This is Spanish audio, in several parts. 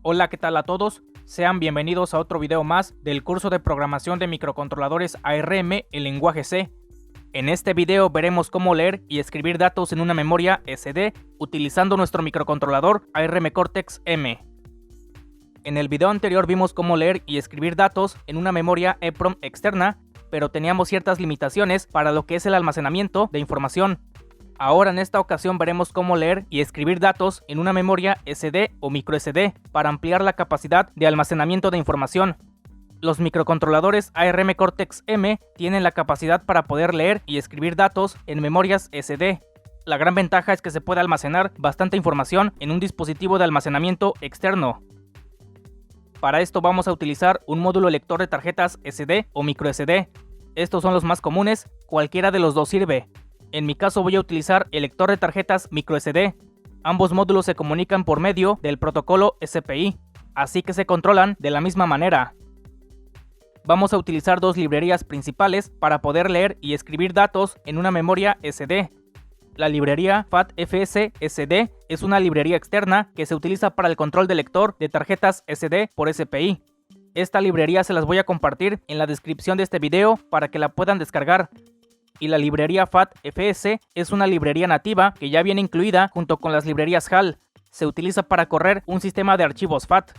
Hola, ¿qué tal a todos? Sean bienvenidos a otro video más del curso de programación de microcontroladores ARM en lenguaje C. En este video veremos cómo leer y escribir datos en una memoria SD utilizando nuestro microcontrolador ARM Cortex-M. En el video anterior vimos cómo leer y escribir datos en una memoria EEPROM externa, pero teníamos ciertas limitaciones para lo que es el almacenamiento de información. Ahora en esta ocasión veremos cómo leer y escribir datos en una memoria SD o microSD para ampliar la capacidad de almacenamiento de información. Los microcontroladores ARM Cortex-M tienen la capacidad para poder leer y escribir datos en memorias SD. La gran ventaja es que se puede almacenar bastante información en un dispositivo de almacenamiento externo. Para esto vamos a utilizar un módulo lector de tarjetas SD o microSD. Estos son los más comunes, cualquiera de los dos sirve. En mi caso voy a utilizar el lector de tarjetas microSD. Ambos módulos se comunican por medio del protocolo SPI, así que se controlan de la misma manera. Vamos a utilizar dos librerías principales para poder leer y escribir datos en una memoria SD. La librería FAT-FS-SD es una librería externa que se utiliza para el control del lector de tarjetas SD por SPI. Esta librería se las voy a compartir en la descripción de este video para que la puedan descargar. Y la librería FAT-FS es una librería nativa que ya viene incluida junto con las librerías HAL. Se utiliza para correr un sistema de archivos FAT.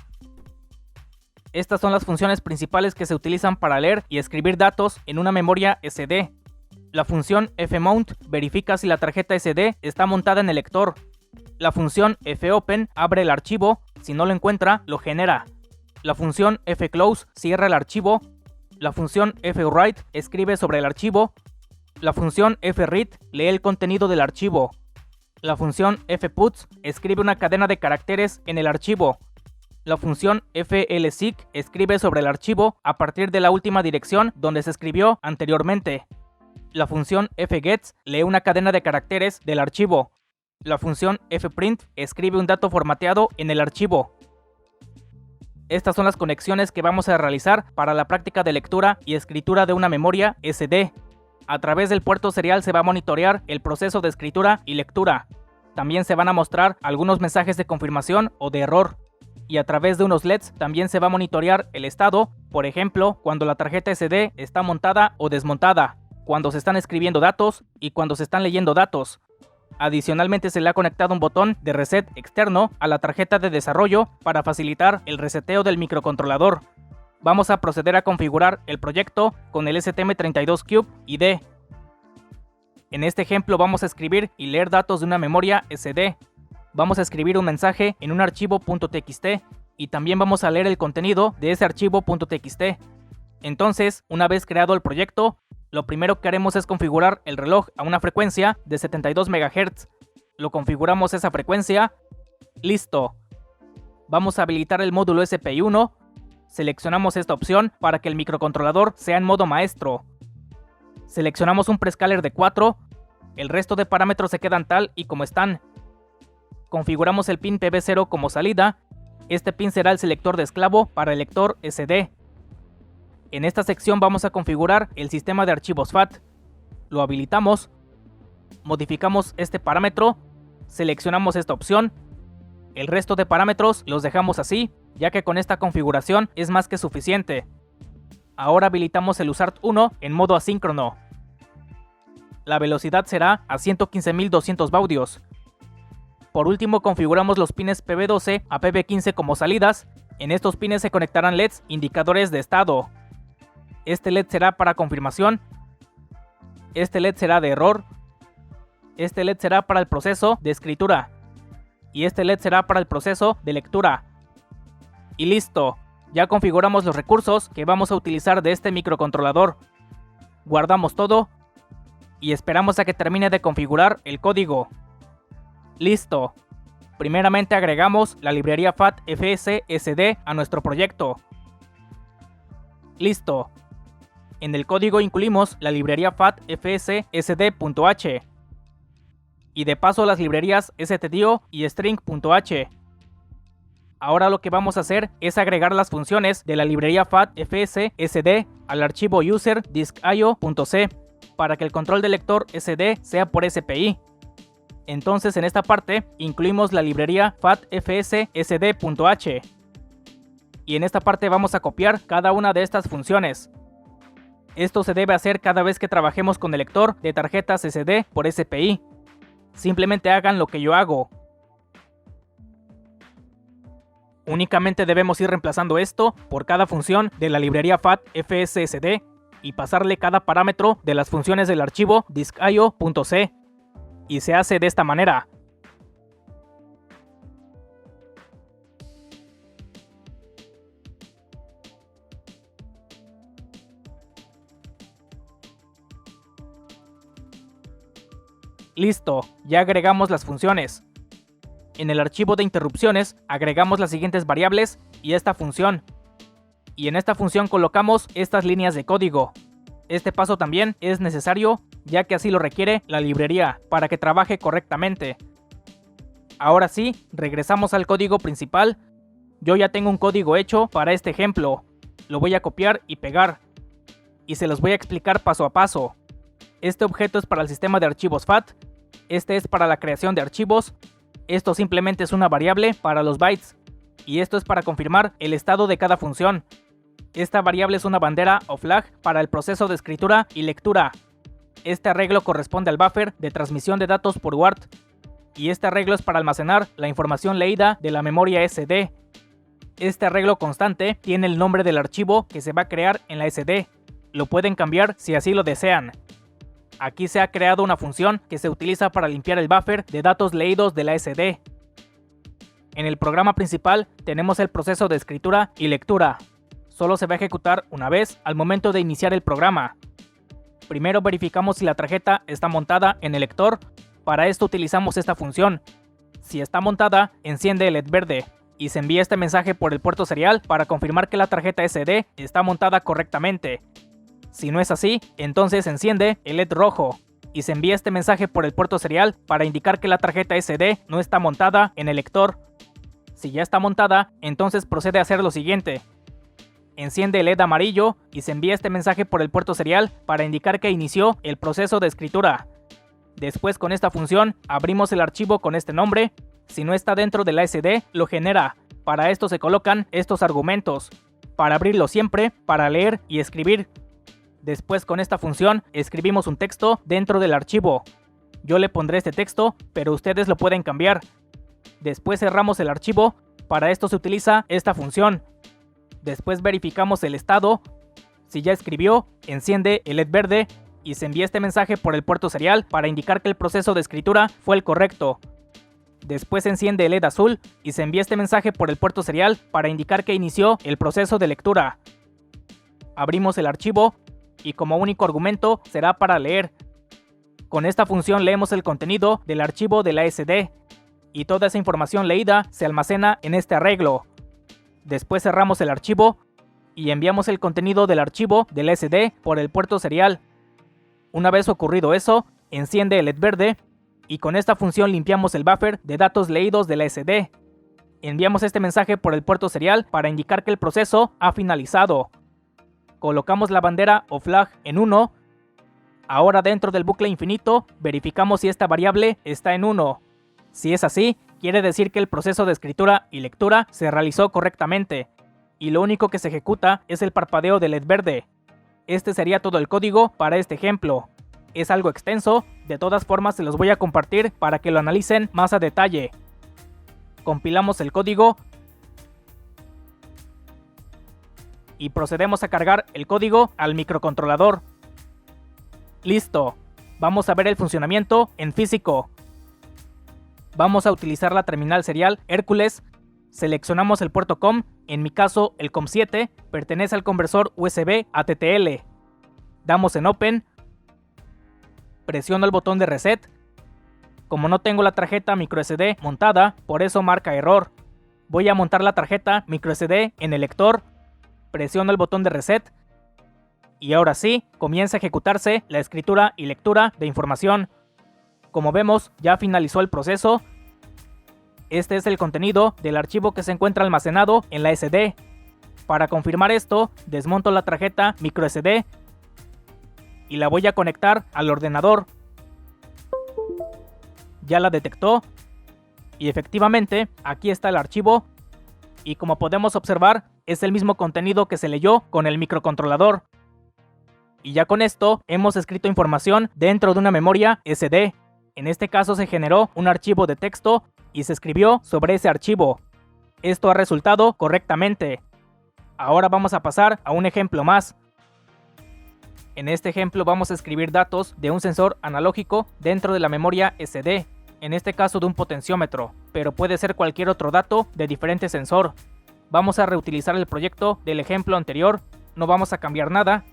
Estas son las funciones principales que se utilizan para leer y escribir datos en una memoria SD. La función fmount verifica si la tarjeta SD está montada en el lector. La función fopen abre el archivo, si no lo encuentra, lo genera. La función fclose cierra el archivo. La función fwrite escribe sobre el archivo. La función fread lee el contenido del archivo. La función fputs escribe una cadena de caracteres en el archivo. La función flseek escribe sobre el archivo a partir de la última dirección donde se escribió anteriormente. La función fgets lee una cadena de caracteres del archivo. La función fprint escribe un dato formateado en el archivo. Estas son las conexiones que vamos a realizar para la práctica de lectura y escritura de una memoria SD. A través del puerto serial se va a monitorear el proceso de escritura y lectura. También se van a mostrar algunos mensajes de confirmación o de error. Y a través de unos LEDs también se va a monitorear el estado, por ejemplo, cuando la tarjeta SD está montada o desmontada, cuando se están escribiendo datos y cuando se están leyendo datos. Adicionalmente se le ha conectado un botón de reset externo a la tarjeta de desarrollo para facilitar el reseteo del microcontrolador. Vamos a proceder a configurar el proyecto con el STM32Cube ID. En este ejemplo vamos a escribir y leer datos de una memoria SD. Vamos a escribir un mensaje en un archivo .txt y también vamos a leer el contenido de ese archivo .txt. Entonces, una vez creado el proyecto, lo primero que haremos es configurar el reloj a una frecuencia de 72 MHz. Lo configuramos esa frecuencia. Listo. Vamos a habilitar el módulo SPI1. Seleccionamos esta opción para que el microcontrolador sea en modo maestro. Seleccionamos un prescaler de 4. El resto de parámetros se quedan tal y como están. Configuramos el pin PB0 como salida. Este pin será el selector de esclavo para el lector SD. En esta sección vamos a configurar el sistema de archivos FAT. Lo habilitamos. Modificamos este parámetro. Seleccionamos esta opción. El resto de parámetros los dejamos así, ya que con esta configuración es más que suficiente. Ahora habilitamos el USART1 en modo asíncrono. La velocidad será a 115.200 baudios. Por último configuramos los pines PB12 a PB15 como salidas. En estos pines se conectarán LEDs indicadores de estado. Este LED será para confirmación. Este LED será de error. Este LED será para el proceso de escritura. Y este LED será para el proceso de lectura. Y listo, ya configuramos los recursos que vamos a utilizar de este microcontrolador. Guardamos todo y esperamos a que termine de configurar el código. Listo. Primeramente agregamos la librería FAT-FS-SD a nuestro proyecto. Listo. En el código incluimos la librería FAT-FS-SD.h. Y de paso las librerías stdio y string.h. Ahora lo que vamos a hacer es agregar las funciones de la librería FAT-FS-SD al archivo user.diskio.c para que el control del lector SD sea por SPI. Entonces en esta parte incluimos la librería FAT-FS-SD.h. y en esta parte vamos a copiar cada una de estas funciones. Esto se debe hacer cada vez que trabajemos con el lector de tarjetas SD por SPI. Simplemente hagan lo que yo hago. Únicamente debemos ir reemplazando esto por cada función de la librería FAT FSSD y pasarle cada parámetro de las funciones del archivo diskio.c. Y se hace de esta manera. Listo, ya agregamos las funciones. En el archivo de interrupciones agregamos las siguientes variables y esta función. Y en esta función colocamos estas líneas de código. Este paso también es necesario, ya que así lo requiere la librería para que trabaje correctamente. Ahora sí, regresamos al código principal. Yo ya tengo un código hecho para este ejemplo. Lo voy a copiar y pegar. Y se los voy a explicar paso a paso. Este objeto es para el sistema de archivos FAT. Este es para la creación de archivos. Esto simplemente es una variable para los bytes. Y esto es para confirmar el estado de cada función. Esta variable es una bandera o flag para el proceso de escritura y lectura. Este arreglo corresponde al buffer de transmisión de datos por WART. Y este arreglo es para almacenar la información leída de la memoria SD. Este arreglo constante tiene el nombre del archivo que se va a crear en la SD. Lo pueden cambiar si así lo desean. Aquí se ha creado una función que se utiliza para limpiar el buffer de datos leídos de la SD. En el programa principal tenemos el proceso de escritura y lectura. Solo se va a ejecutar una vez al momento de iniciar el programa. Primero verificamos si la tarjeta está montada en el lector. Para esto utilizamos esta función. Si está montada, enciende el LED verde y se envía este mensaje por el puerto serial para confirmar que la tarjeta SD está montada correctamente. Si no es así, entonces enciende el LED rojo y se envía este mensaje por el puerto serial para indicar que la tarjeta SD no está montada en el lector. Si ya está montada, entonces procede a hacer lo siguiente. Enciende el LED amarillo y se envía este mensaje por el puerto serial para indicar que inició el proceso de escritura. Después, con esta función, abrimos el archivo con este nombre. Si no está dentro de la SD, lo genera. Para esto se colocan estos argumentos. Para abrirlo siempre, para leer y escribir. Después, con esta función, escribimos un texto dentro del archivo. Yo le pondré este texto, pero ustedes lo pueden cambiar. Después cerramos el archivo. Para esto se utiliza esta función. Después verificamos el estado. Si ya escribió, enciende el LED verde y se envía este mensaje por el puerto serial para indicar que el proceso de escritura fue el correcto. Después enciende el LED azul y se envía este mensaje por el puerto serial para indicar que inició el proceso de lectura. Abrimos el archivo y como único argumento será para leer. Con esta función leemos el contenido del archivo de la SD y toda esa información leída se almacena en este arreglo. Después cerramos el archivo y enviamos el contenido del archivo del SD por el puerto serial. Una vez ocurrido eso, enciende el LED verde y con esta función limpiamos el buffer de datos leídos de la SD. Enviamos este mensaje por el puerto serial para indicar que el proceso ha finalizado. Colocamos la bandera o flag en 1. Ahora dentro del bucle infinito verificamos si esta variable está en 1. Si es así, quiere decir que el proceso de escritura y lectura se realizó correctamente, y lo único que se ejecuta es el parpadeo del LED verde. Este sería todo el código para este ejemplo. Es algo extenso, de todas formas se los voy a compartir para que lo analicen más a detalle. Compilamos el código y procedemos a cargar el código al microcontrolador. Listo, vamos a ver el funcionamiento en físico. Vamos a utilizar la terminal serial Hércules. Seleccionamos el puerto COM, en mi caso el COM7, pertenece al conversor USB a TTL. Damos en Open. Presiono el botón de Reset. Como no tengo la tarjeta microSD montada, por eso marca error. Voy a montar la tarjeta microSD en el lector. Presiono el botón de Reset. Y ahora sí, comienza a ejecutarse la escritura y lectura de información. Como vemos, ya finalizó el proceso. Este es el contenido del archivo que se encuentra almacenado en la SD. Para confirmar esto, desmonto la tarjeta microSD y la voy a conectar al ordenador. Ya la detectó y efectivamente aquí está el archivo y como podemos observar, es el mismo contenido que se leyó con el microcontrolador. Y ya con esto, hemos escrito información dentro de una memoria SD. En este caso se generó un archivo de texto y se escribió sobre ese archivo. Esto ha resultado correctamente. Ahora vamos a pasar a un ejemplo más. En este ejemplo vamos a escribir datos de un sensor analógico dentro de la memoria SD, en este caso de un potenciómetro, pero puede ser cualquier otro dato de diferente sensor. Vamos a reutilizar el proyecto del ejemplo anterior, no vamos a cambiar nada,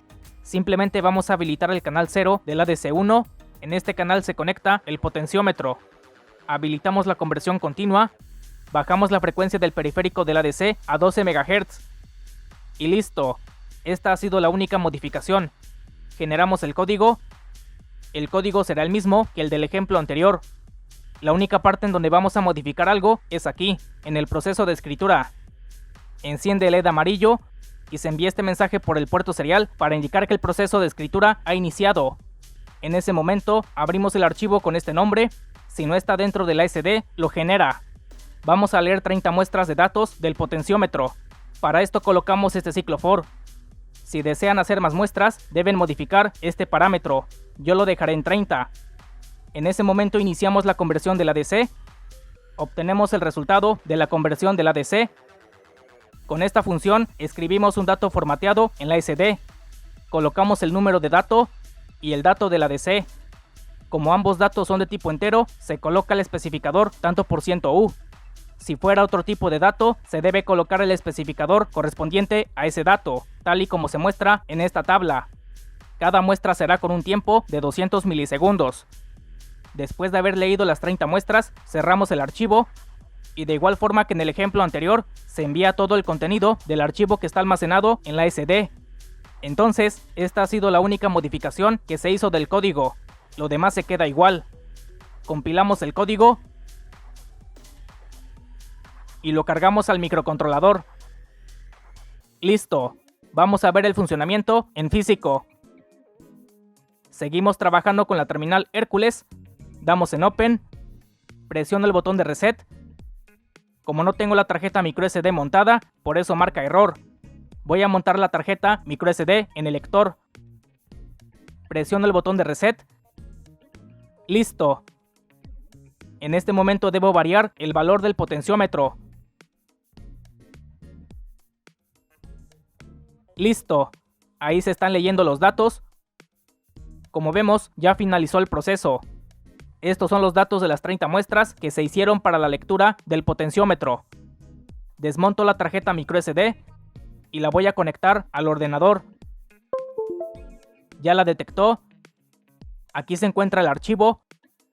simplemente vamos a habilitar el canal 0 del ADC1, en este canal se conecta el potenciómetro. Habilitamos la conversión continua, bajamos la frecuencia del periférico del ADC a 12 MHz. Y listo, esta ha sido la única modificación. Generamos el código será el mismo que el del ejemplo anterior. La única parte en donde vamos a modificar algo es aquí, en el proceso de escritura. Enciende el LED amarillo y se envía este mensaje por el puerto serial para indicar que el proceso de escritura ha iniciado. En ese momento abrimos el archivo con este nombre, si no está dentro de la SD, lo genera. Vamos a leer 30 muestras de datos del potenciómetro. Para esto colocamos este ciclo for. Si desean hacer más muestras, deben modificar este parámetro. Yo lo dejaré en 30. En ese momento iniciamos la conversión del ADC. Obtenemos el resultado de la conversión del ADC. Con esta función escribimos un dato formateado en la SD. Colocamos el número de dato y el dato del ADC. Como ambos datos son de tipo entero, se coloca el especificador tanto por ciento U. Si fuera otro tipo de dato, se debe colocar el especificador correspondiente a ese dato, tal y como se muestra en esta tabla. Cada muestra será con un tiempo de 200 milisegundos. Después de haber leído las 30 muestras, cerramos el archivo y de igual forma que en el ejemplo anterior, se envía todo el contenido del archivo que está almacenado en la SD. Entonces, esta ha sido la única modificación que se hizo del código. Lo demás se queda igual. Compilamos el código y lo cargamos al microcontrolador. Listo. Vamos a ver el funcionamiento en físico. Seguimos trabajando con la terminal Hércules. Damos en Open. Presiono el botón de Reset. Como no tengo la tarjeta microSD montada, por eso marca error. Voy a montar la tarjeta microSD en el lector. Presiono el botón de Reset. Listo. En este momento debo variar el valor del potenciómetro. Listo. Ahí se están leyendo los datos. Como vemos, ya finalizó el proceso. Estos son los datos de las 30 muestras que se hicieron para la lectura del potenciómetro. Desmonto la tarjeta microSD y la voy a conectar al ordenador. Ya la detectó. Aquí se encuentra el archivo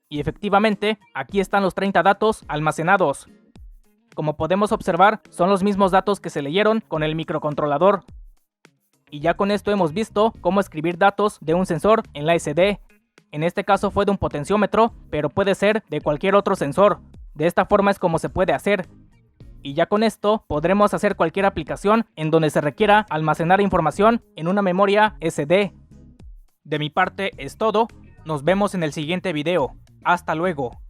y efectivamente aquí están los 30 datos almacenados. Como podemos observar, son los mismos datos que se leyeron con el microcontrolador. Y ya con esto hemos visto cómo escribir datos de un sensor en la SD. En este caso fue de un potenciómetro, pero puede ser de cualquier otro sensor. De esta forma es como se puede hacer. Y ya con esto podremos hacer cualquier aplicación en donde se requiera almacenar información en una memoria SD. De mi parte es todo. Nos vemos en el siguiente video. Hasta luego.